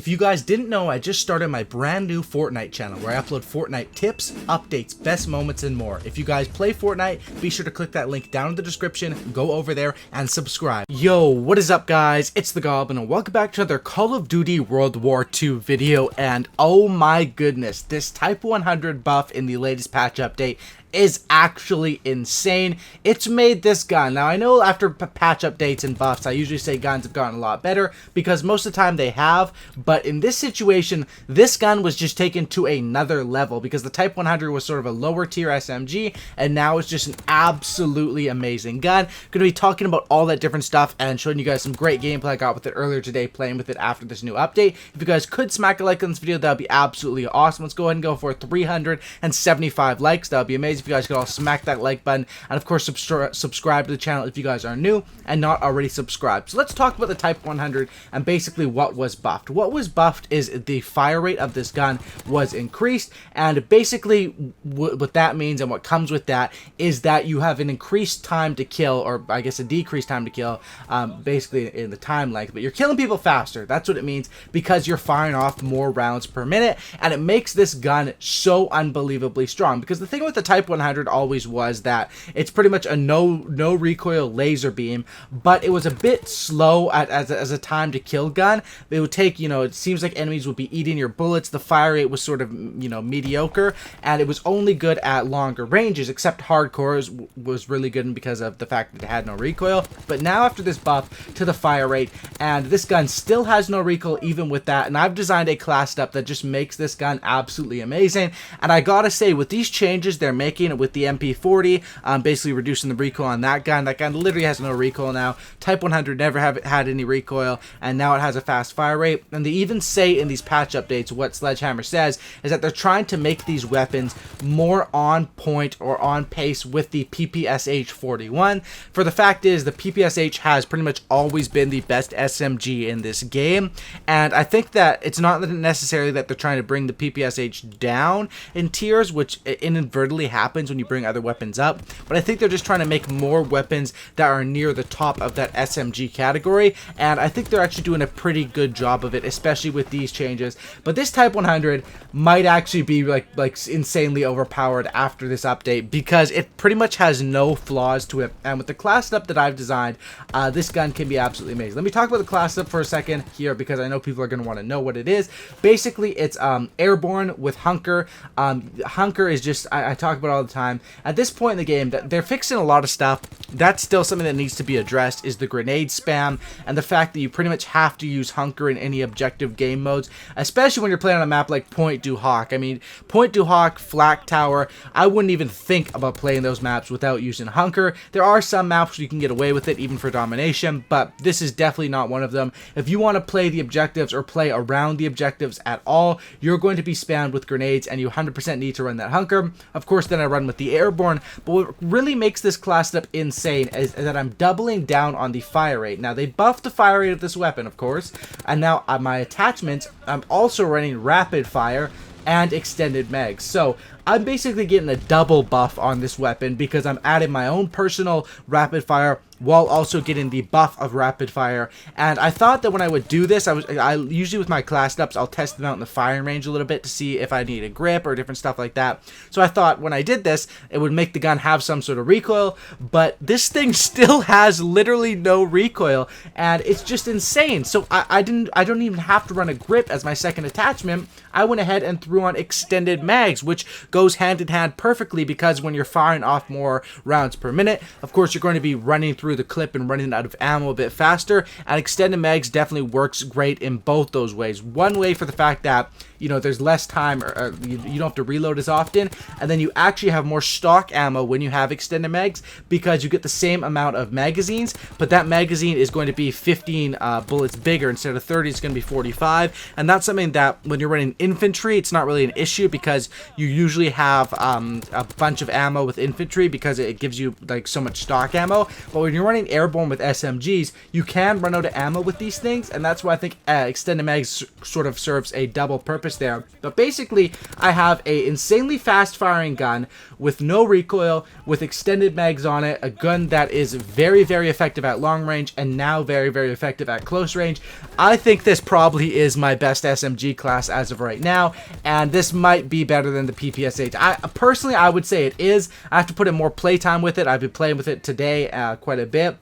If you guys didn't know, I just started my brand new Fortnite channel where I upload Fortnite tips, updates, best moments, and more. If you guys play Fortnite, be sure to click that link down in the description, go over there, and subscribe. Yo, what is up guys? It's the Goblin, and welcome back to another Call of Duty World War II video, and oh my goodness, this Type 100 buff in the latest patch update is actually insane. It's made this gun. Now I know after patch updates and buffs, I usually say guns have gotten a lot better because most of the time they have, but in this situation, this gun was just taken to another level because the Type 100 was sort of a lower tier SMG, and now it's just an absolutely amazing gun. Gonna be talking about all that different stuff and showing you guys some great gameplay I got with it earlier today, playing with it after this new update. If you guys could smack a like on this video, that would be absolutely awesome. Let's go ahead and go for 375 likes. That would be amazing. If you guys could all smack that like button, and of course subscribe to the channel if you guys are new and not already subscribed. So let's talk about the Type 100 and basically what was buffed. What was buffed is the fire rate of this gun was increased, and basically what that means and what comes with that is that you have an increased time to kill, or I guess a decreased time to kill, basically in the time length, but you're killing people faster. That's what it means, because you're firing off more rounds per minute, and it makes this gun so unbelievably strong. Because the thing with the Type 100 always was that it's pretty much a no recoil laser beam, but it was a bit slow as a time to kill gun. It would take, it seems like enemies would be eating your bullets. The fire rate was sort of, mediocre, and it was only good at longer ranges, except hardcore was really good because of the fact that it had no recoil. But now after this buff to the fire rate, and this gun still has no recoil even with that, and I've designed a class up that just makes this gun absolutely amazing. And I gotta say, with these changes they're making with the MP40, basically reducing the recoil on that gun literally has no recoil now. Type 100 never had any recoil, and now it has a fast fire rate. And they even say in these patch updates, what Sledgehammer says is that they're trying to make these weapons more on point or on pace with the PPSH-41. For the fact is, the PPSH has pretty much always been the best SMG in this game, and I think that it's not necessarily that they're trying to bring the PPSH down in tiers, which inadvertently happens when you bring other weapons up, but I think they're just trying to make more weapons that are near the top of that SMG category, and I think they're actually doing a pretty good job of it, especially with these changes. But this Type 100 might actually be like insanely overpowered after this update, because it pretty much has no flaws to it, and with the class up that I've designed, this gun can be absolutely amazing. Let me talk about the class up for a second here, because I know people are going to want to know what it is. Basically, it's airborne with Hunker. Hunker is just, I talk about it all the time. At this point in the game, that they're fixing a lot of stuff. That's still something that needs to be addressed, is the grenade spam, and the fact that you pretty much have to use Hunker in any objective game modes, especially when you're playing on a map like Point du Hoc. I mean, Point du Hoc, Flak Tower, I wouldn't even think about playing those maps without using Hunker. There are some maps where you can get away with it, even for domination, but this is definitely not one of them. If you want to play the objectives or play around the objectives at all, you're going to be spammed with grenades, and you 100% need to run that Hunker. Of course, then I run with the airborne, but what really makes this class up insane is that I'm doubling down on the fire rate. Now, they buffed the fire rate of this weapon, of course, and now my attachments, I'm also running rapid fire and extended mags. So I'm basically getting a double buff on this weapon because I'm adding my own personal rapid fire while also getting the buff of rapid fire. And I thought that when I would do this, I usually with my class ups, I'll test them out in the firing range a little bit to see if I need a grip or different stuff like that. So I thought when I did this, it would make the gun have some sort of recoil, but this thing still has literally no recoil, and it's just insane. So I don't even have to run a grip as my second attachment. I went ahead and threw on extended mags, which goes hand in hand perfectly, because when you're firing off more rounds per minute, of course you're going to be running through the clip and running out of ammo a bit faster, and extended mags definitely works great in both those ways. One way for the fact that there's less time, or you don't have to reload as often, and then you actually have more stock ammo when you have extended mags, because you get the same amount of magazines, but that magazine is going to be 15 bullets bigger. Instead of 30, it's going to be 45, and that's something that when you're running infantry, it's not really an issue, because you usually usually have a bunch of ammo with infantry because it gives you like so much stock ammo. But when you're running airborne with SMGs, you can run out of ammo with these things, and that's why I think extended mags sort of serves a double purpose there. But basically, I have a insanely fast firing gun with no recoil, with extended mags on it, a gun that is very, very effective at long range and now very, very effective at close range. I think this probably is my best SMG class as of right now, and this might be better than the PPSH. Personally, I would say it is. I have to put in more playtime with it. I've been playing with it today quite a bit.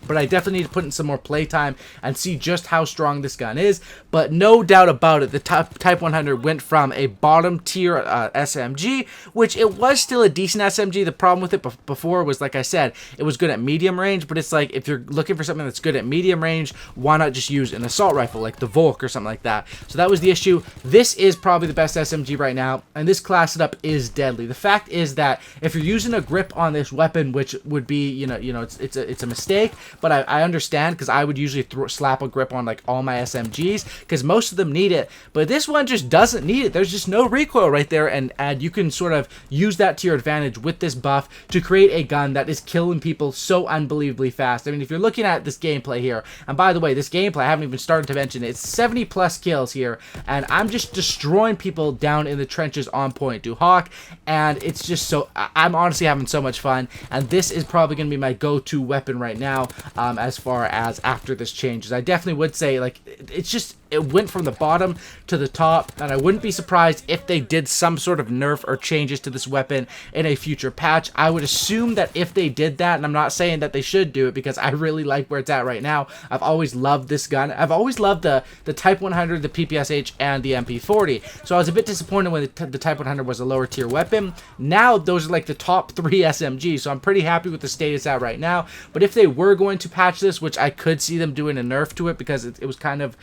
But I definitely need to put in some more playtime and see just how strong this gun is. But no doubt about it, the Type 100 went from a bottom tier SMG, which it was still a decent SMG. The problem with it before was, like I said, it was good at medium range. But it's like, if you're looking for something that's good at medium range, why not just use an assault rifle like the Volk or something like that? So that was the issue. This is probably the best SMG right now, and this class setup is deadly. The fact is that if you're using a grip on this weapon, which would be, it's a mistake, but I understand, because I would usually slap a grip on like all my SMGs because most of them need it, but this one just doesn't need it. There's just no recoil right there, and you can sort of use that to your advantage with this buff to create a gun that is killing people so unbelievably fast. I mean, if you're looking at this gameplay here, and by the way, this gameplay, I haven't even started to mention it, it's 70 plus kills here, and I'm just destroying people down in the trenches on point to Hawk, and it's just so, I'm honestly having so much fun, and this is probably going to be my go-to weapon right now. As far as after this changes, I definitely would say, like, it's just, it went from the bottom to the top, and I wouldn't be surprised if they did some sort of nerf or changes to this weapon in a future patch. I would assume that if they did that, and I'm not saying that they should do it because I really like where it's at right now. I've always loved this gun. I've always loved the Type 100, the PPSH, and the MP40. So I was a bit disappointed when the Type 100 was a lower tier weapon. Now those are like the top 3 SMGs, so I'm pretty happy with the state it's at right now. But if they were going to patch this, which I could see them doing a nerf to it because it was kind of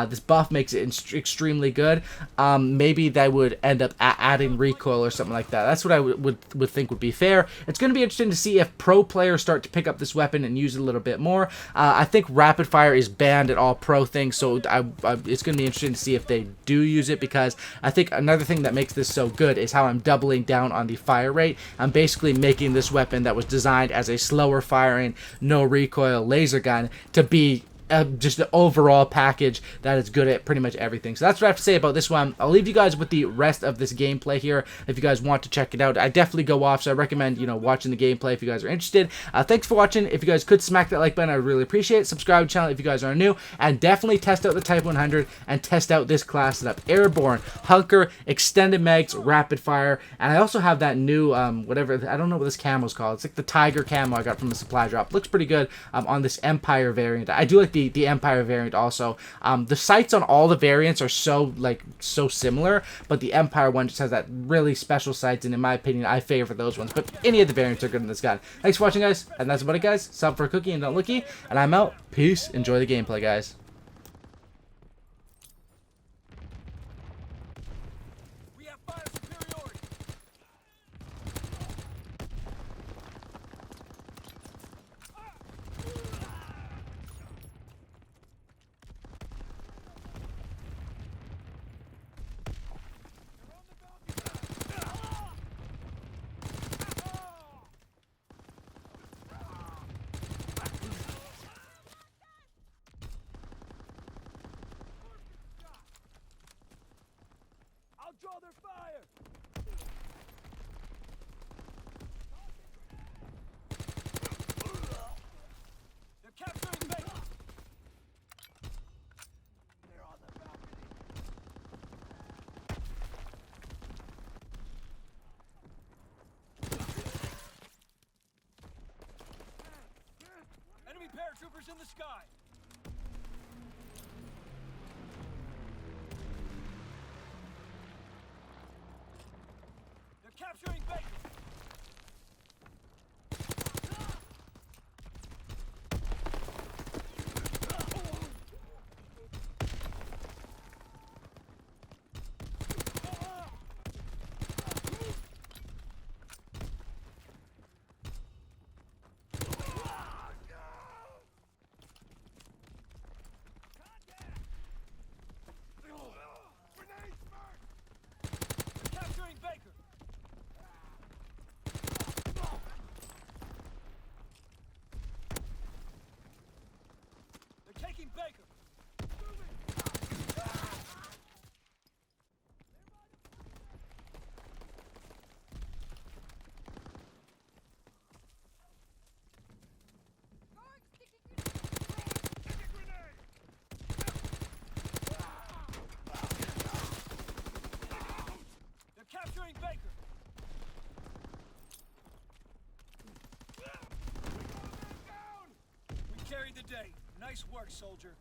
this buff makes it extremely good, maybe they would end up adding recoil or something like that. That's what I would think would be fair. It's going to be interesting to see if pro players start to pick up this weapon and use it a little bit more. I think rapid fire is banned at all pro things, so it's going to be interesting to see if they do use it, because I think another thing that makes this so good is how I'm doubling down on the fire rate. I'm basically making this weapon that was designed as a slower firing, no recoil laser gun to be just the overall package that is good at pretty much everything. So that's what I have to say about this one. I'll leave you guys with the rest of this gameplay here if you guys want to check it out. I definitely go off, so I recommend, watching the gameplay if you guys are interested. Thanks for watching. If you guys could smack that like button, I would really appreciate it. Subscribe to the channel if you guys are new, and definitely test out the Type 100 and test out this class setup. Airborne, Hunker, extended mags, rapid fire, and I also have that new, whatever, I don't know what this camo is called. It's like the Tiger camo I got from the supply drop. Looks pretty good on this Empire variant. I do like the Empire variant also. The sights on all the variants are so similar, but the Empire one just has that really special sights, and in my opinion, I favor those ones. But any of the variants are good in this gun. Thanks for watching, guys, and that's about it, guys. Sub for a cookie and don't looky, and I'm out. Peace. Enjoy the gameplay, guys. Draw their fire! They're capturing base! They're on the balcony! Enemy paratroopers in the sky! Capturing base! Capturing Baker! Baker. They're capturing Baker. We carried the day. Nice work, soldier.